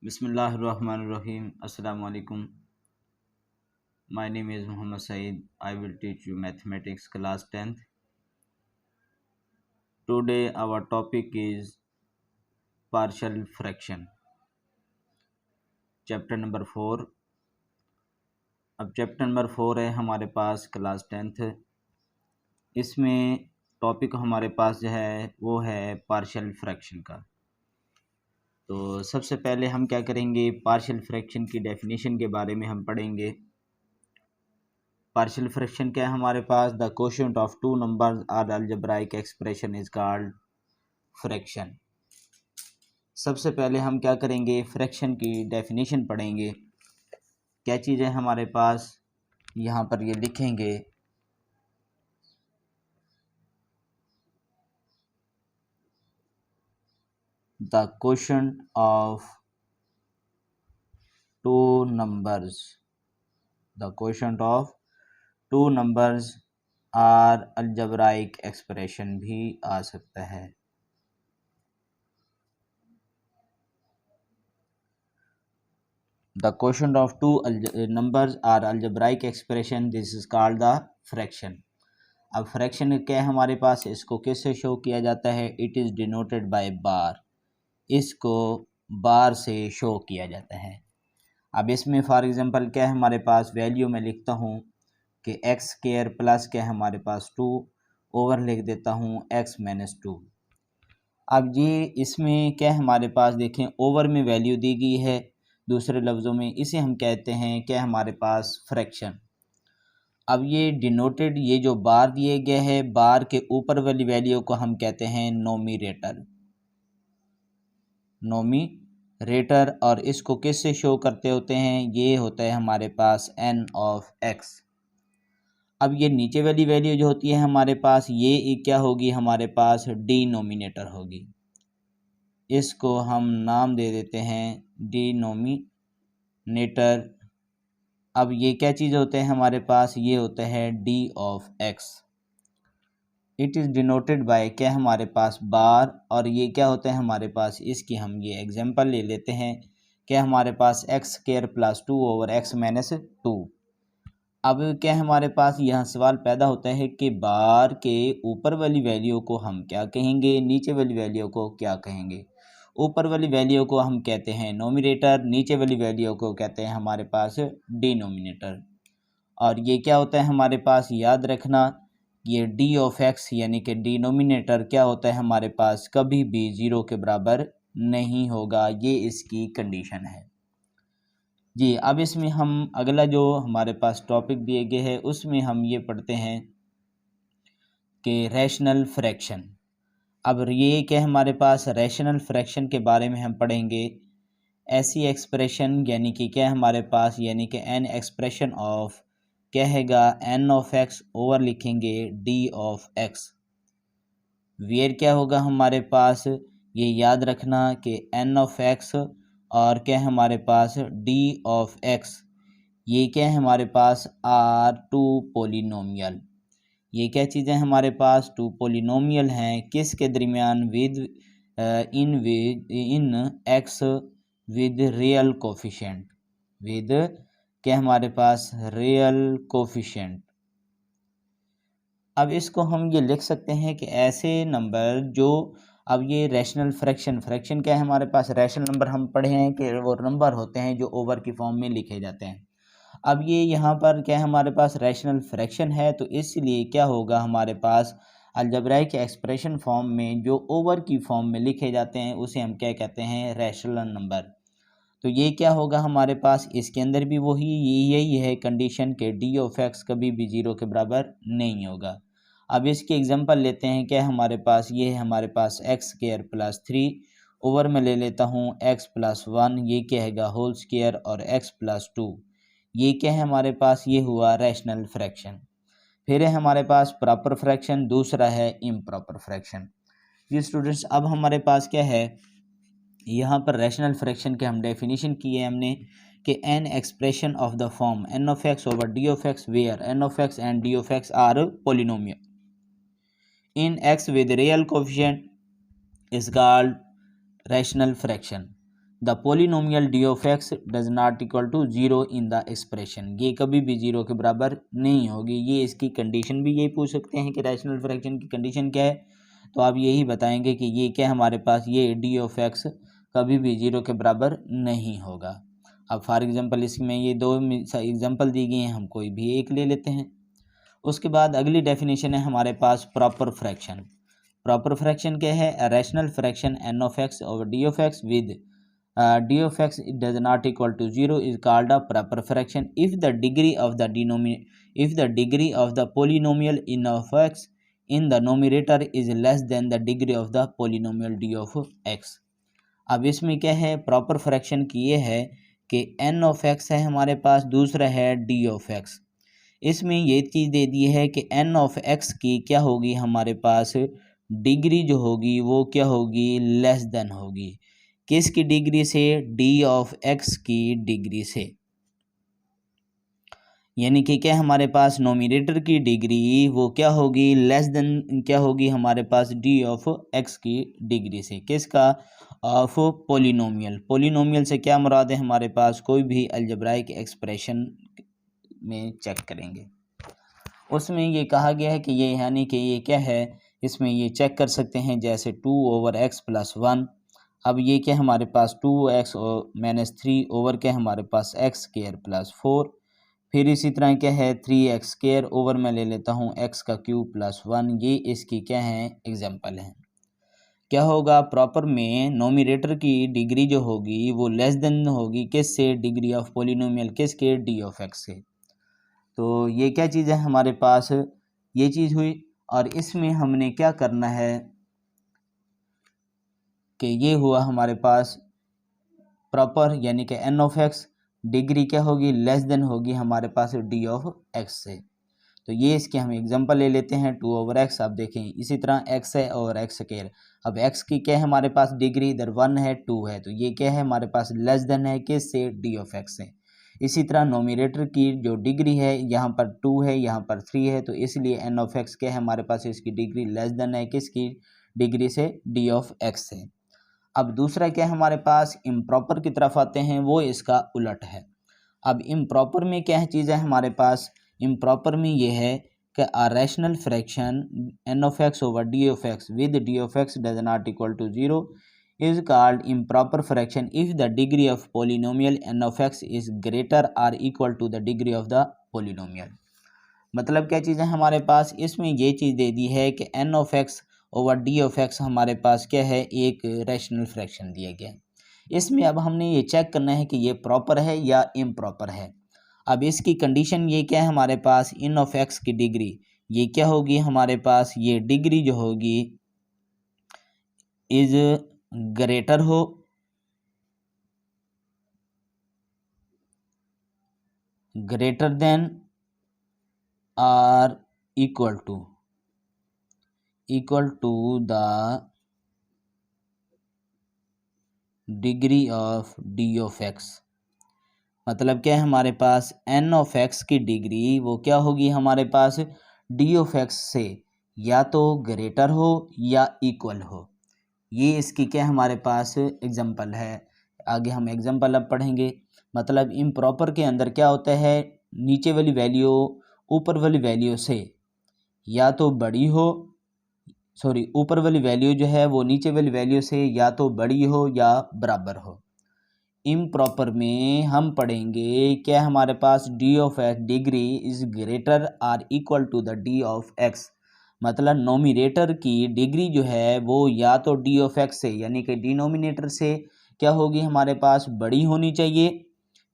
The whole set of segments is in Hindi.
Bismillahirrahmanirrahim. Assalamu alaikum. My name is Muhammad Saeed. I will teach you mathematics class 10th. Today our topic is partial fraction. Chapter number 4. अब चैप्टर नंबर 4 है हमारे पास क्लास 10th. इसमें टॉपिक हमारे पास जो है वो है पार्शियल फ्रैक्शन का. तो सबसे पहले हम क्या करेंगे, पार्शियल फ्रैक्शन की डेफिनेशन के बारे में हम पढ़ेंगे. पार्शियल फ्रैक्शन क्या है हमारे पास, the quotient of two numbers are algebraic expression is called fraction. सबसे पहले हम क्या करेंगे, फ्रैक्शन की डेफिनेशन पढ़ेंगे. क्या चीज़ है हमारे पास, यहाँ पर ये लिखेंगे. The quotient of two numbers, the quotient of two numbers are algebraic expression भी आ सकता है. The question of two numbers are algebraic expression, this is called the fraction. अब फ्रैक्शन क्या है हमारे पास, इसको कैसे शो किया जाता है, इट इज़ डिनोटेड बाय बार. इसको बार से शो किया जाता है. अब इसमें फॉर एग्जांपल क्या है हमारे पास, वैल्यू में लिखता हूँ कि एक्स स्क्वायर प्लस क्या है हमारे पास 2 ओवर लिख देता हूँ x माइनस 2. अब ये इसमें क्या है हमारे पास, देखें ओवर में वैल्यू दी गई है, दूसरे लफ्ज़ों में इसे हम कहते हैं क्या हमारे पास फ्रैक्शन. अब ये डिनोटेड, ये जो बार दिए गए है, बार के ऊपर वाली वैल्यू को हम कहते हैं नोमिनेटर, नोमिनेटर. और इसको किससे शो करते होते हैं, ये होता है हमारे पास n ऑफ x. अब ये नीचे वाली वैल्यू जो होती है हमारे पास, ये क्या होगी हमारे पास, डिनोमिनेटर होगी. इसको हम नाम दे देते हैं डिनोमिनेटर. अब ये क्या चीज़ होते हैं हमारे पास, ये होता है d of x. It is denoted by क्या हमारे पास, बार. और ये क्या होता है हमारे पास, इसकी हम ये एग्जांपल ले लेते हैं. क्या हमारे पास X square plus 2 over x minus 2. अब क्या हमारे पास यहाँ सवाल पैदा होता है कि बार के ऊपर वाली वैल्यू को हम क्या कहेंगे, नीचे वाली वैल्यू को क्या कहेंगे. ऊपर वाली वैल्यू को हम कहते हैं नोमिनेटर, नीचे वाली वैल्यू को कहते हैं हमारे पास डिनोमिनेटर. और ये क्या होता है हमारे पास, याद रखना, ये d ऑफ x यानी कि डिनोमिनेटर क्या होता है हमारे पास, कभी भी 0 के बराबर नहीं होगा. ये इसकी कंडीशन है जी. अब इसमें हम अगला जो हमारे पास टॉपिक दिए गए हैं उसमें हम ये पढ़ते हैं कि रैशनल फ्रैक्शन. अब ये क्या हमारे पास, रैशनल फ्रैक्शन के बारे में हम पढ़ेंगे. ऐसी एक्सप्रेशन यानी कि क्या हमारे पास, यानी कि n एक्सप्रेशन ऑफ क्या हैगा n ऑफ x ओवर लिखेंगे d ऑफ x. वेयर क्या होगा हमारे पास, ये याद रखना कि n ऑफ x और क्या हमारे पास d ऑफ x, ये क्या है हमारे पास, आर टू पोलिनोमियल. ये क्या चीज़ें हमारे पास, टू पोलिनोमियल हैं, किसके दरमियान, with in x with real coefficient, with क्या हमारे पास, रियल कोफिशिएंट. अब इसको हम ये लिख सकते हैं कि ऐसे नंबर जो, अब ये रैशनल फ्रैक्शन, फ्रैक्शन क्या है हमारे पास, रैशनल नंबर हम पढ़े हैं कि वो नंबर होते हैं जो ओवर की फॉर्म में लिखे जाते हैं. अब ये यहाँ पर क्या है हमारे पास, रैशनल फ्रैक्शन है, तो इसलिए क्या होगा हमारे पास, अलजेब्राइक एक्सप्रेशन फॉर्म में जो ओवर की फॉर्म में लिखे जाते हैं उसे हम क्या कहते हैं, रैशनल नंबर. तो ये क्या होगा हमारे पास, इसके अंदर भी वही यही है कंडीशन के d ऑफ x कभी भी 0 के बराबर नहीं होगा. अब इसकी एग्जांपल लेते हैं. क्या हमारे पास, ये है हमारे पास एक्स स्क्वायर प्लस 3 ओवर में ले लेता हूँ x प्लस 1, ये क्या हैगा होल स्क्वायर, और x प्लस 2, ये क्या है हमारे पास, ये हुआ रैशनल फ्रैक्शन. फिर है हमारे पास प्रॉपर फ्रैक्शन, दूसरा है इम्प्रॉपर फ्रैक्शन. ये स्टूडेंट्स अब हमारे पास क्या है, यहाँ पर रैशनल फ्रैक्शन के हम डेफिनेशन की है हमने कि n expression of the form n of x over d of x where n of x and d of x are polynomial in x with real coefficient is called rational fraction. The polynomial D of X does not equal to zero in the expression, ये कभी भी जीरो के बराबर नहीं होगी। ये इसकी कंडीशन भी यही पूछ सकते हैं कि रैशनल फ्रैक्शन की कंडीशन क्या है, तो आप यही बताएंगे कि ये क्या हमारे पास ये डी ऑफ एक्स कभी भी जीरो के बराबर नहीं होगा। अब फॉर एग्जांपल इसमें ये दो एग्जांपल दी गई हैं, हम कोई भी एक ले लेते हैं। उसके बाद अगली डेफिनेशन है हमारे पास प्रॉपर फ्रैक्शन। प्रॉपर फ्रैक्शन क्या है? A rational fraction N of X over D of X with D of X does not equal to zero is called a proper fraction if the degree of the polynomial N of X in the numerator is less than the degree of the polynomial D of X. अब इसमें क्या है, प्रॉपर फ्रैक्शन की ये है कि एन ऑफ एक्स है हमारे पास, दूसरा है डी ऑफ एक्स। इसमें ये चीज़ दे दी है कि एन ऑफ एक्स की क्या होगी हमारे पास, डिग्री जो होगी वो क्या होगी, लेस देन होगी। किसकी डिग्री से? डी ऑफ एक्स की डिग्री से। यानी कि क्या हमारे पास नोमिनेटर की डिग्री वो क्या होगी, लेस देन क्या होगी हमारे पास, डी ऑफ एक्स की डिग्री से। किसका? Of polynomial. पोलिनोमियल से क्या मुराद है हमारे पास, कोई भी अलजेब्राइक एक्सप्रेशन में चेक करेंगे उसमें ये कहा गया है कि ये यानी कि ये क्या है, इसमें ये चेक कर सकते हैं जैसे 2/x+1। अब ये क्या हमारे पास 2x -3 ओवर क्या हमारे पास x² + 4। फिर इसी तरह क्या है 3x² ओवर मैं ले लेता हूँ x³ + 1। ये इसकी क्या है, एग्जाम्पल है। क्या होगा, प्रॉपर में नोमिनेटर की डिग्री जो होगी वो लेस देन होगी किससे, डिग्री ऑफ पोलिनोमियल किसके, डी ऑफ एक्स से। तो ये क्या चीज़ है हमारे पास, ये चीज़ हुई। और इसमें हमने क्या करना है कि ये हुआ हमारे पास प्रॉपर, यानी कि एन ऑफ एक्स डिग्री क्या होगी, लेस देन होगी हमारे पास डी ऑफ एक्स से। तो ये इसके हम एग्जांपल ले लेते हैं 2/x। आप देखें इसी तरह x है और x²। अब x की क्या है हमारे पास डिग्री, इधर 1 है 2 है, तो ये क्या है हमारे पास लेस देन है किससे, डी ऑफ एक्स से। इसी तरह नोमिनेटर की जो डिग्री है यहाँ पर 2 है यहाँ पर 3 है, तो इसलिए एन ऑफ एक्स क्या है हमारे पास, इसकी डिग्री लेस देन है किसकी डिग्री से, डी ऑफ एक्स से। अब दूसरा क्या है हमारे पास, इम्प्रॉपर की तरफ आते हैं, वो इसका उलट है। अब इम्प्रॉपर में क्या है चीज़ है हमारे पास, इम्प्रॉपर में ये है कि a rational fraction N of X over D of X with D of X does not equal to zero is called improper fraction if the degree of polynomial n of x is greater or equal to the degree of the polynomial। मतलब क्या चीज़ है हमारे पास, इसमें ये चीज़ दे दी है कि n of X over D of x हमारे पास क्या है, एक रैशनल फ्रैक्शन दिया गया है। इसमें अब हमने ये चेक करना है कि ये प्रॉपर है या इम्प्रॉपर है। अब इसकी कंडीशन ये क्या है हमारे पास, इन ऑफ एक्स की डिग्री ये क्या होगी हमारे पास, ये डिग्री जो होगी इज ग्रेटर हो ग्रेटर देन और equal to the degree of D of X. मतलब क्या है हमारे पास, एन ऑफ एक्स की डिग्री वो क्या होगी हमारे पास, डी ऑफ एक्स से या तो ग्रेटर हो या इक्वल हो। ये इसकी क्या हमारे पास एग्जांपल है। आगे हम एग्जांपल अब पढ़ेंगे। मतलब इम्प्रॉपर के अंदर क्या होता है, नीचे वाली वैल्यू ऊपर वाली वैल्यू से या तो बड़ी हो, ऊपर वाली वैल्यू जो है वो नीचे वाली वैल्यू से या तो बड़ी हो या बराबर हो। इम्प्रॉपर में हम पढ़ेंगे क्या हमारे पास, D of X degree is greater or equal to the D of X. मतलब नोमिनेटर की डिग्री जो है वो या तो डी ऑफ एक्स से यानी कि डिनोमिनेटर से क्या होगी हमारे पास, बड़ी होनी चाहिए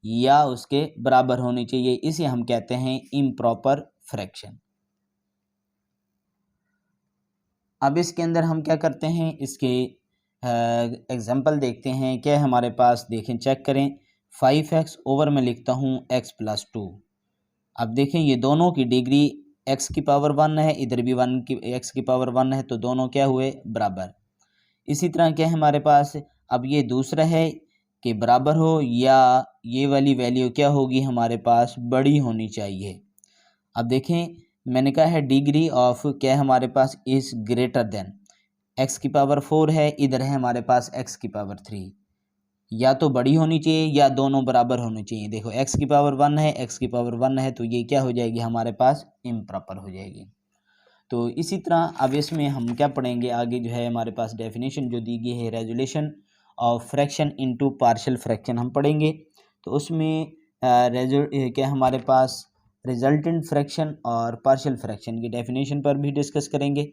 या उसके बराबर होनी चाहिए। इसे हम कहते हैं इम्प्रॉपर फ्रैक्शन। अब इसके अंदर हम क्या करते हैं, इसके एग्जाम्पल देखते हैं। क्या हमारे पास देखें, चेक करें। 5x ओवर में लिखता हूँ x+2। अब देखें ये दोनों की डिग्री x की पावर 1 है, इधर भी x की पावर 1 है, तो दोनों क्या हुए, बराबर। इसी तरह क्या है हमारे पास, अब ये दूसरा है कि बराबर हो या ये वाली वैल्यू क्या होगी हमारे पास, बड़ी होनी चाहिए। अब देखें मैंने कहा है डिग्री ऑफ क्या है हमारे पास, इज ग्रेटर देन x की पावर 4 है, इधर है हमारे पास x की पावर 3। या तो बड़ी होनी चाहिए या दोनों बराबर होनी चाहिए। देखो x की पावर 1 है, x की पावर 1 है, तो ये क्या हो जाएगी हमारे पास इम्प्रॉपर हो जाएगी। तो इसी तरह अब इसमें हम क्या पढ़ेंगे आगे, जो है हमारे पास डेफिनेशन जो दी गई है resolution of fraction into partial fraction हम पढ़ेंगे। तो उसमें क्या हमारे पास रिजल्टेंट फ्रैक्शन और पार्शियल फ्रैक्शन की डेफिनेशन पर भी डिस्कस करेंगे।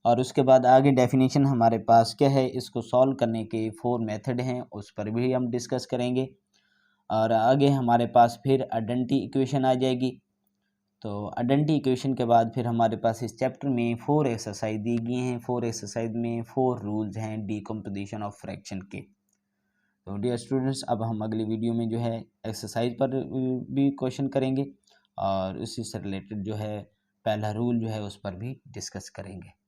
और उसके बाद आगे डेफिनेशन हमारे पास क्या है, इसको सॉल्व करने के 4 मेथड हैं, उस पर भी हम डिस्कस करेंगे। और आगे हमारे पास फिर आइडेंटिटी इक्वेशन आ जाएगी। तो आइडेंटिटी इक्वेशन के बाद फिर हमारे पास इस चैप्टर में 4 एक्सरसाइज दी गई हैं। 4 एक्सरसाइज में 4 रूल्स हैं डीकम्पोजिशन ऑफ फ्रैक्शन के। तो डियर स्टूडेंट्स, अब हम अगली वीडियो में जो है एक्सरसाइज पर भी क्वेश्चन करेंगे और उसी से रिलेटेड जो है पहला रूल जो है उस पर भी डिस्कस करेंगे।